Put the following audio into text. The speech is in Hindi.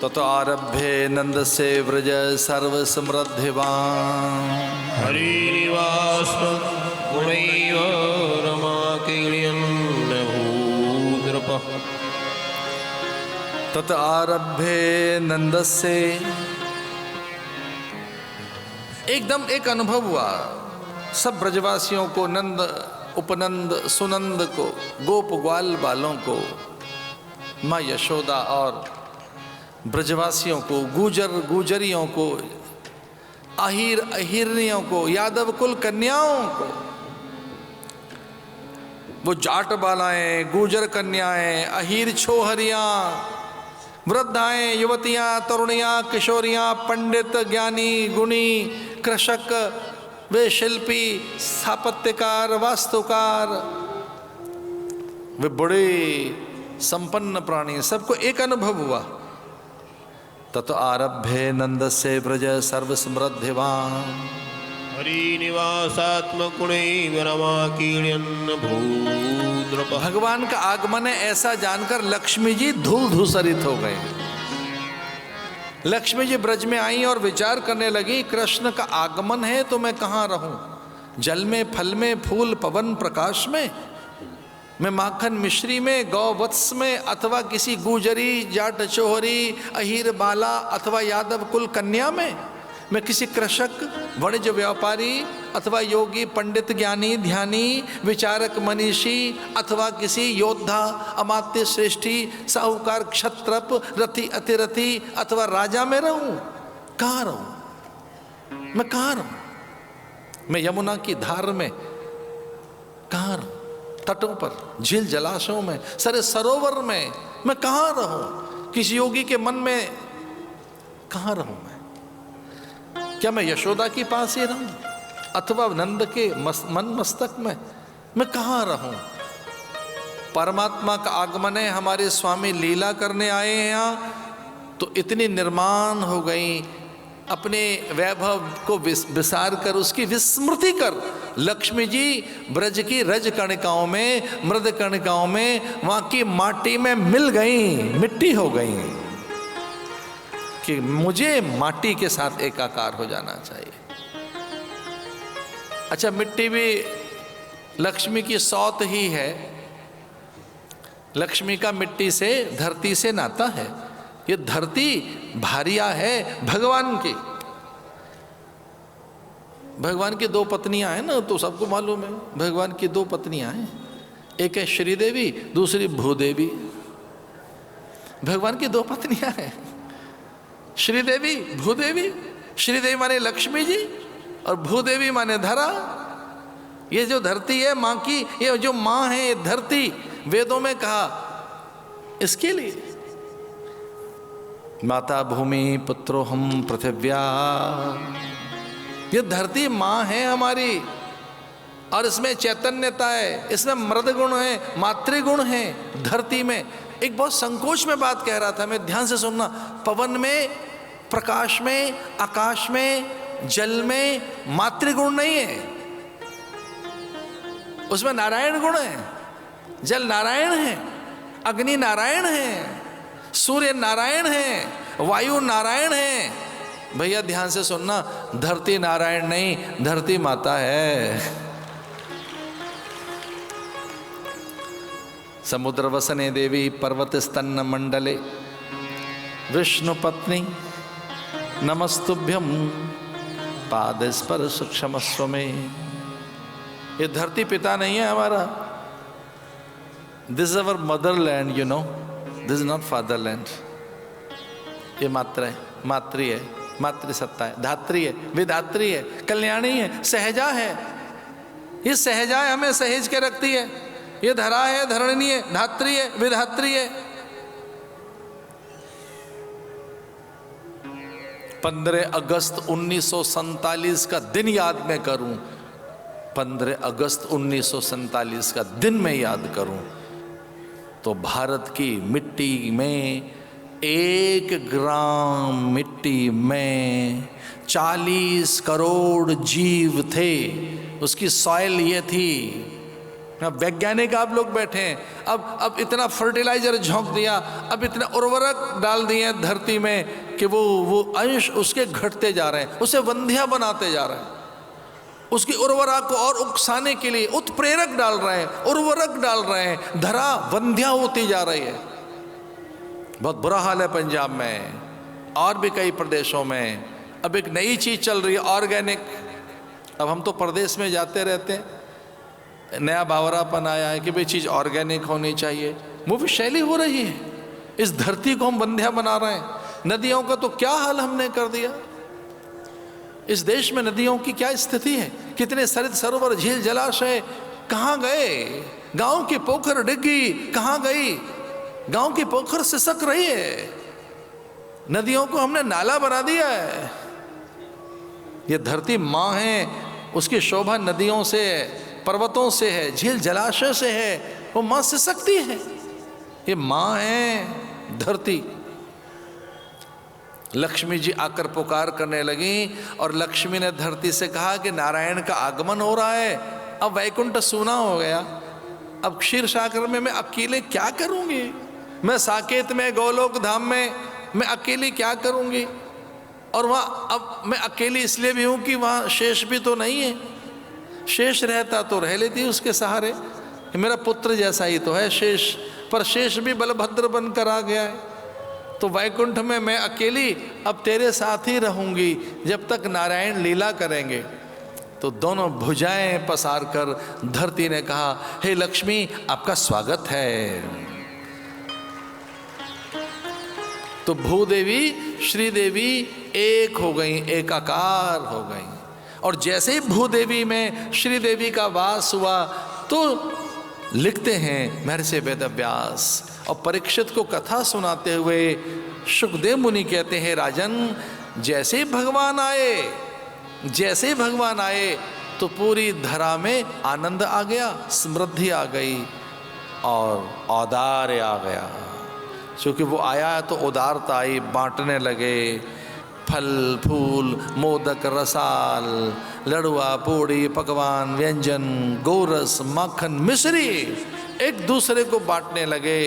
ततो आरभ्य नंद से व्रज सर्व समृद्धिवान हरिनिवास गुणैव रमाकेल्यन्न भूद्रप तत आरभ्य नंद से एकदम एक अनुभव हुआ सब ब्रजवासियों को, नंद उपनंद सुनंद को, गोप ग्वाल बालों को, माँ यशोदा और ब्रजवासियों को, गुजर गुजरियों को, अहिर अहिरनियों को, यादव कुल कन्याओं को, वो जाट बालाएं, गुजर कन्याएं, अहिर छोहरियां, वृद्धाएं, युवतियां, तरुणियां, किशोरियां, पंडित, ज्ञानी, गुणी, कृषक, वे शिल्पी, स्थापत्यकार, वास्तुकार, वे बड़े संपन्न प्राणी, सबको एक अनुभव हुआ। ततो आरभ्य नंद से व्रज सर्व समृद्धिवान हरिनिवासात्मकुणैव रमाकेल्यन्न भूद्रप। भगवान का आगमन है ऐसा जानकर लक्ष्मी जी धूल धूसरित हो गए। लक्ष्मी जी ब्रज में आई और विचार करने लगी, कृष्ण का आगमन है तो मैं कहाँ रहूं? जल में, फल में, फूल, पवन, प्रकाश में, मैं माखन मिश्री में, गौ वत्स में, अथवा किसी गुजरी, जाट चोहरी, अहीर बाला अथवा यादव कुल कन्या में, मैं किसी कृषक, वाणिज्य व्यापारी अथवा योगी, पंडित, ज्ञानी, ध्यानी, विचारक, मनीषी अथवा किसी योद्धा, अमात्य, श्रेष्ठी, साहूकार, क्षत्रप, रथी, अतिरथी अथवा राजा में रहूं? कहाँ रहूं? मैं कहाँ रहूं? मैं यमुना की धार में कहाँ रहूं? तटों पर, झील जलाशयों में, सरे सरोवर में मैं कहाँ रहूं? किसी योगी के मन में कहाँ रहूं? क्या मैं यशोदा के पास ही रहूं अथवा नंद के मन मस्तक में? मैं कहाँ रहूं? परमात्मा का आगमन है, हमारे स्वामी लीला करने आए हैं यहाँ, तो इतनी निर्माण हो गई, अपने वैभव को विसार कर, उसकी विस्मृति कर, लक्ष्मी जी ब्रज की रज कणिकाओं में, मृद कणिकाओं में, वहाँ की माटी में मिल गई, मिट्टी हो गई कि मुझे माटी के साथ एकाकार हो जाना चाहिए। अच्छा, मिट्टी भी लक्ष्मी की सौत ही है। लक्ष्मी का मिट्टी से, धरती से नाता है। ये धरती भारिया है भगवान की। भगवान की दो पत्नियां हैं ना, तो सबको मालूम है भगवान की दो पत्नियां हैं, एक है श्रीदेवी, दूसरी भूदेवी। भगवान की दो पत्नियां हैं, श्रीदेवी, भूदेवी। श्रीदेवी माने लक्ष्मी जी और भूदेवी माने धरा। ये जो धरती है माँ की, ये जो माँ है ये धरती, वेदों में कहा इसके लिए माता भूमि पुत्रो हम पृथिव्या। ये धरती माँ है हमारी और इसमें चैतन्यता है, इसमें मृद गुण है, मातृगुण है धरती में। एक बहुत संकोच में बात कह रहा था मैं, ध्यान से सुनना। पवन में, प्रकाश में, आकाश में, जल में मातृगुण नहीं है, उसमें नारायण गुण है। जल नारायण है, अग्नि नारायण है, सूर्य नारायण है, वायु नारायण है। भैया ध्यान से सुनना, धरती नारायण नहीं, धरती माता है। समुद्र वसने देवी पर्वत स्तन्न मंडले विष्णु पत्नी नमस्तुभ्यम पाद स्पर्श क्षमस्व में। ये धरती पिता नहीं है हमारा, this is our Motherland, you know, this is not fatherland. ये मात्र है, मातृ है, मातृसत्ता है, धात्री है, विधात्री है, कल्याणी है, सहजा है। ये सहजा है, हमें सहेज के रखती है। ये धरा है, धरणी है, धात्री है, विधात्री है। 15 अगस्त 1947 का दिन याद मैं करूं, 15 अगस्त 1947 का दिन मैं याद करूं, तो भारत की मिट्टी में 1 ग्राम मिट्टी में 40 करोड़ जीव थे। उसकी सॉइल ये थी, अब वैज्ञानिक आप लोग बैठे हैं, अब इतना फर्टिलाइजर झोंक दिया, अब इतना उर्वरक डाल दिए धरती में कि वो अंश उसके घटते जा रहे हैं, उसे वंध्या बनाते जा रहे हैं, उसकी उर्वरा को और उकसाने के लिए उत्प्रेरक डाल रहे हैं, उर्वरक डाल रहे हैं, धरा वंध्या होती जा रही है। बहुत बुरा हाल है पंजाब में और भी कई प्रदेशों में। अब एक नई चीज चल रही है ऑर्गेनिक। अब हम तो प्रदेश में जाते रहते हैं, नया बावरापन आया है कि भाई चीज़ ऑर्गेनिक होनी चाहिए, वो भी शैली हो रही है। इस धरती को हम वंध्या बना रहे हैं। नदियों का तो क्या हाल हमने कर दिया। इस देश में नदियों की क्या स्थिति है, कितने सरित सरोवर झील जलाशय कहाँ गए, गांव की पोखर डिग्गी कहाँ गई, गांव की पोखर सिसक रही है, नदियों को हमने नाला बना दिया है। ये धरती माँ है, उसकी शोभा नदियों से है, पर्वतों से है, झील जलाशय से है, वो माँ सिसकती है। ये माँ है धरती। लक्ष्मी जी आकर पुकार करने लगी और लक्ष्मी ने धरती से कहा कि नारायण का आगमन हो रहा है, अब वैकुंठ सूना हो गया, अब क्षीर सागर में मैं अकेले क्या करूंगी, मैं साकेत में गोलोक धाम में मैं अकेली क्या करूंगी। और वहाँ अब मैं अकेली इसलिए भी हूँ कि वहाँ शेष भी तो नहीं है, शेष रहता तो रह लेती उसके सहारे, मेरा पुत्र जैसा ही तो है शेष, पर शेष भी बलभद्र बनकर आ गया है, तो वैकुंठ में मैं अकेली अब तेरे साथ ही रहूंगी जब तक नारायण लीला करेंगे। तो दोनों भुजाएं पसार कर धरती ने कहा, हे लक्ष्मी आपका स्वागत है। तो भूदेवी श्रीदेवी एक हो गई, एकाकार हो गई। और जैसे ही भूदेवी में श्रीदेवी का वास हुआ तो लिखते हैं महर्षि वेदव्यास और परीक्षित को कथा सुनाते हुए सुखदेव मुनि कहते हैं, राजन जैसे ही भगवान आए तो पूरी धरा में आनंद आ गया, समृद्धि आ गई और औदार्य आ गया। क्योंकि वो आया तो उदारता आई, बांटने लगे फल फूल मोदक रसाल लड़ुआ पूड़ी पकवान व्यंजन गोरस माखन मिश्री एक दूसरे को बांटने लगे।